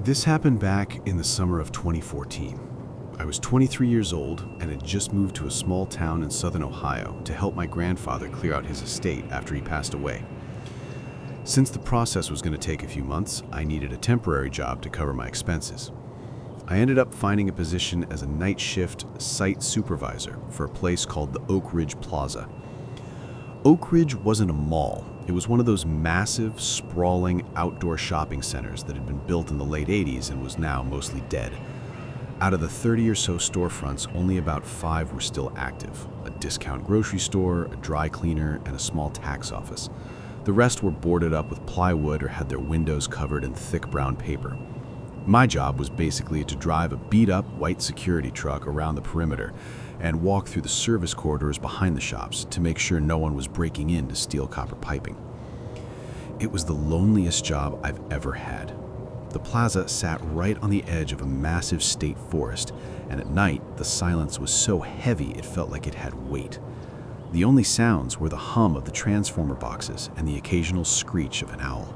This happened back in the summer of 2014. I was 23 years old and had just moved to a small town in southern Ohio to help my grandfather clear out his estate after he passed away. Since the process was going to take a few months, I needed a temporary job to cover my expenses. I ended up finding a position as a night shift site supervisor for a place called the Oak Ridge Plaza. Oak Ridge wasn't a mall. It was one of those massive, sprawling outdoor shopping centers that had been built in the late 80s and was now mostly dead. Out of the 30 or so storefronts, only about 5 were still active: a discount grocery store, a dry cleaner, and a small tax office. The rest were boarded up with plywood or had their windows covered in thick brown paper. My job was basically to drive a beat-up white security truck around the perimeter and walk through the service corridors behind the shops to make sure no one was breaking in to steal copper piping. It was the loneliest job I've ever had. The plaza sat right on the edge of a massive state forest, and at night, the silence was so heavy it felt like it had weight. The only sounds were the hum of the transformer boxes and the occasional screech of an owl.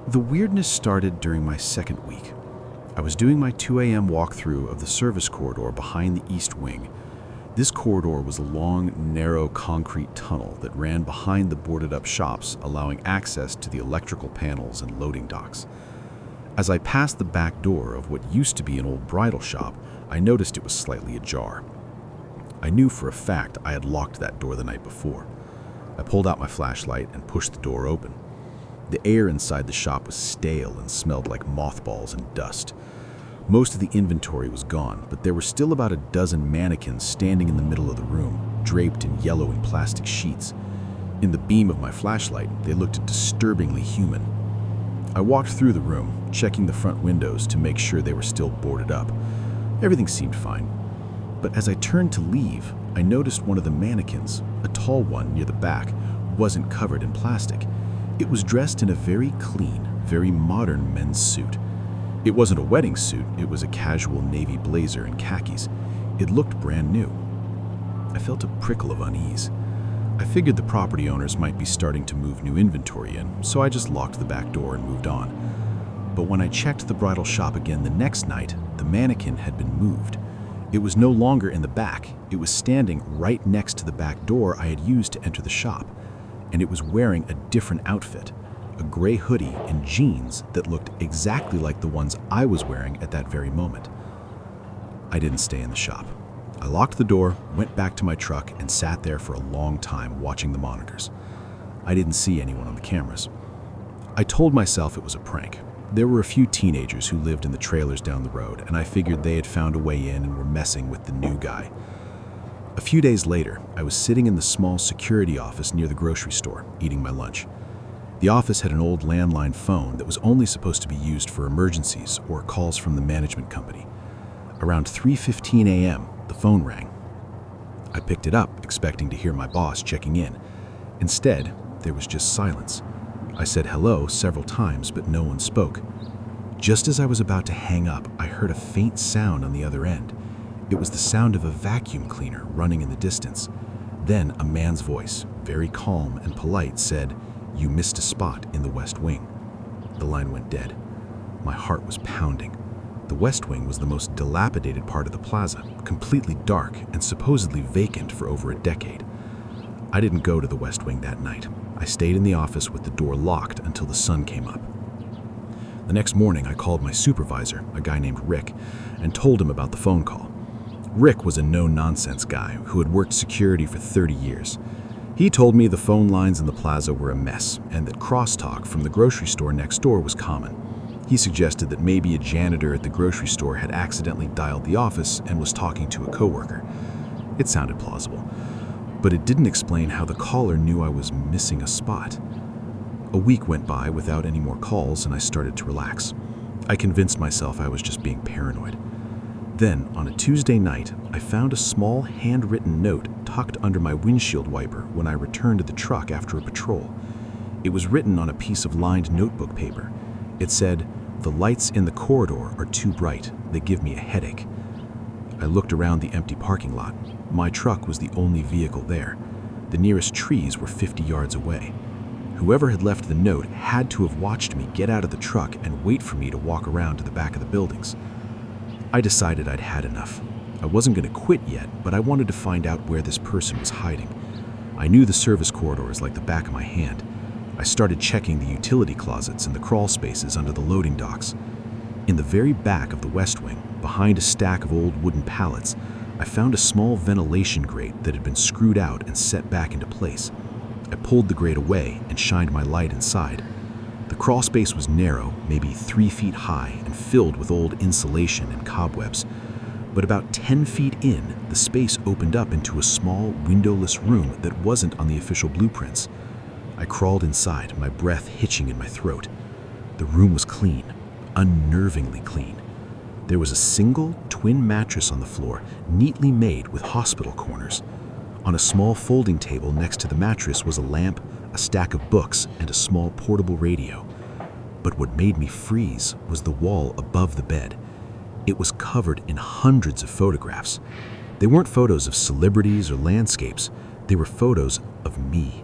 The weirdness started during my second week. I was doing my 2 a.m. walkthrough of the service corridor behind the east wing. This corridor was a long, narrow concrete tunnel that ran behind the boarded-up shops, allowing access to the electrical panels and loading docks. As I passed the back door of what used to be an old bridal shop, I noticed it was slightly ajar. I knew for a fact I had locked that door the night before. I pulled out my flashlight and pushed the door open. The air inside the shop was stale and smelled like mothballs and dust. Most of the inventory was gone, but there were still about a dozen mannequins standing in the middle of the room, draped in yellow and plastic sheets. In the beam of my flashlight, they looked disturbingly human. I walked through the room, checking the front windows to make sure they were still boarded up. Everything seemed fine. But as I turned to leave, I noticed one of the mannequins, a tall one near the back, wasn't covered in plastic. It was dressed in a very clean, very modern men's suit. It wasn't a wedding suit, it was a casual navy blazer and khakis. It looked brand new. I felt a prickle of unease. I figured the property owners might be starting to move new inventory in, so I just locked the back door and moved on. But when I checked the bridal shop again the next night, the mannequin had been moved. It was no longer in the back, it was standing right next to the back door I had used to enter the shop. And it was wearing a different outfit, a gray hoodie and jeans that looked exactly like the ones I was wearing at that very moment. I didn't stay in the shop. I locked the door, went back to my truck, and sat there for a long time watching the monitors. I didn't see anyone on the cameras. I told myself it was a prank. There were a few teenagers who lived in the trailers down the road, and I figured they had found a way in and were messing with the new guy. A few days later, I was sitting in the small security office near the grocery store, eating my lunch. The office had an old landline phone that was only supposed to be used for emergencies or calls from the management company. Around 3:15 a.m., the phone rang. I picked it up, expecting to hear my boss checking in. Instead, there was just silence. I said hello several times, but no one spoke. Just as I was about to hang up, I heard a faint sound on the other end. It was the sound of a vacuum cleaner running in the distance. Then a man's voice, very calm and polite, said, "You missed a spot in the West Wing." The line went dead. My heart was pounding. The West Wing was the most dilapidated part of the plaza, completely dark and supposedly vacant for over a decade. I didn't go to the West Wing that night. I stayed in the office with the door locked until the sun came up. The next morning, I called my supervisor, a guy named Rick, and told him about the phone call. Rick was a no-nonsense guy who had worked security for 30 years. He told me the phone lines in the plaza were a mess and that crosstalk from the grocery store next door was common. He suggested that maybe a janitor at the grocery store had accidentally dialed the office and was talking to a coworker. It sounded plausible, but it didn't explain how the caller knew I was missing a spot. A week went by without any more calls, and I started to relax. I convinced myself I was just being paranoid. Then, on a Tuesday night, I found a small handwritten note tucked under my windshield wiper when I returned to the truck after a patrol. It was written on a piece of lined notebook paper. It said, "The lights in the corridor are too bright. They give me a headache." I looked around the empty parking lot. My truck was the only vehicle there. The nearest trees were 50 yards away. Whoever had left the note had to have watched me get out of the truck and wait for me to walk around to the back of the buildings. I decided I'd had enough. I wasn't going to quit yet, but I wanted to find out where this person was hiding. I knew the service corridors like the back of my hand. I started checking the utility closets and the crawl spaces under the loading docks. In the very back of the West Wing, behind a stack of old wooden pallets, I found a small ventilation grate that had been screwed out and set back into place. I pulled the grate away and shined my light inside. The crawl space was narrow, maybe 3 feet high, and filled with old insulation and cobwebs. But about 10 feet in, the space opened up into a small, windowless room that wasn't on the official blueprints. I crawled inside, my breath hitching in my throat. The room was clean, unnervingly clean. There was a single, twin mattress on the floor, neatly made with hospital corners. On a small folding table next to the mattress was a lamp, a stack of books, and a small portable radio. But what made me freeze was the wall above the bed. It was covered in hundreds of photographs. They weren't photos of celebrities or landscapes. They were photos of me.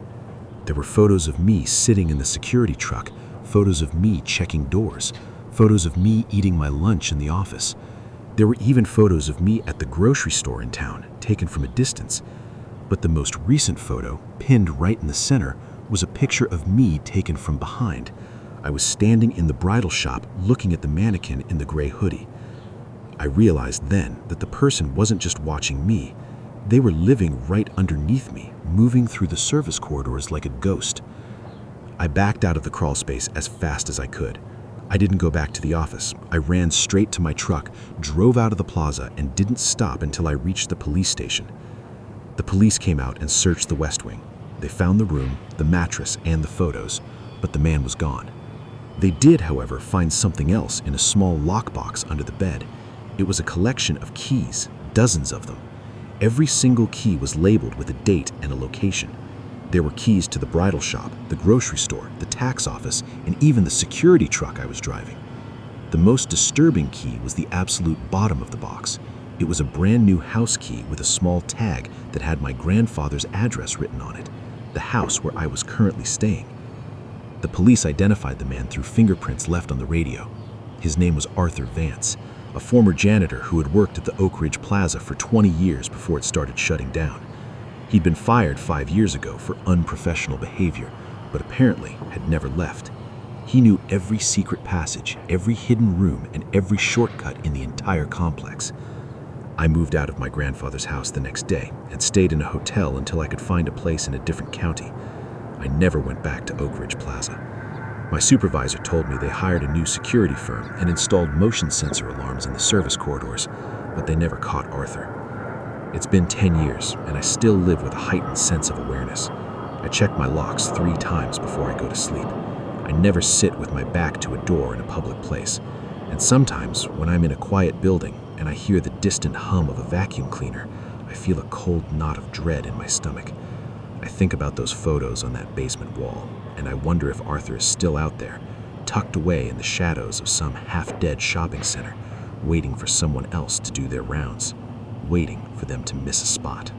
There were photos of me sitting in the security truck, photos of me checking doors, photos of me eating my lunch in the office. There were even photos of me at the grocery store in town, taken from a distance. But the most recent photo, pinned right in the center, was a picture of me taken from behind. I was standing in the bridal shop looking at the mannequin in the gray hoodie. I realized then that the person wasn't just watching me. They were living right underneath me, moving through the service corridors like a ghost. I backed out of the crawl space as fast as I could. I didn't go back to the office. I ran straight to my truck, drove out of the plaza, and didn't stop until I reached the police station. The police came out and searched the West Wing. They found the room, the mattress, and the photos, but the man was gone. They did, however, find something else in a small lockbox under the bed. It was a collection of keys, dozens of them. Every single key was labeled with a date and a location. There were keys to the bridal shop, the grocery store, the tax office, and even the security truck I was driving. The most disturbing key was the absolute bottom of the box. It was a brand new house key with a small tag that had my grandfather's address written on it, the house where I was currently staying. The police identified the man through fingerprints left on the radio. His name was Arthur Vance, a former janitor who had worked at the Oak Ridge Plaza for 20 years before it started shutting down. He'd been fired 5 years ago for unprofessional behavior, but apparently had never left. He knew every secret passage, every hidden room, and every shortcut in the entire complex. I moved out of my grandfather's house the next day and stayed in a hotel until I could find a place in a different county. I never went back to Oak Ridge Plaza. My supervisor told me they hired a new security firm and installed motion sensor alarms in the service corridors, but they never caught Arthur. It's been 10 years, and I still live with a heightened sense of awareness. I check my locks 3 times before I go to sleep. I never sit with my back to a door in a public place. And sometimes, when I'm in a quiet building and I hear the distant hum of a vacuum cleaner, I feel a cold knot of dread in my stomach. I think about those photos on that basement wall, and I wonder if Arthur is still out there, tucked away in the shadows of some half-dead shopping center, waiting for someone else to do their rounds, waiting for them to miss a spot.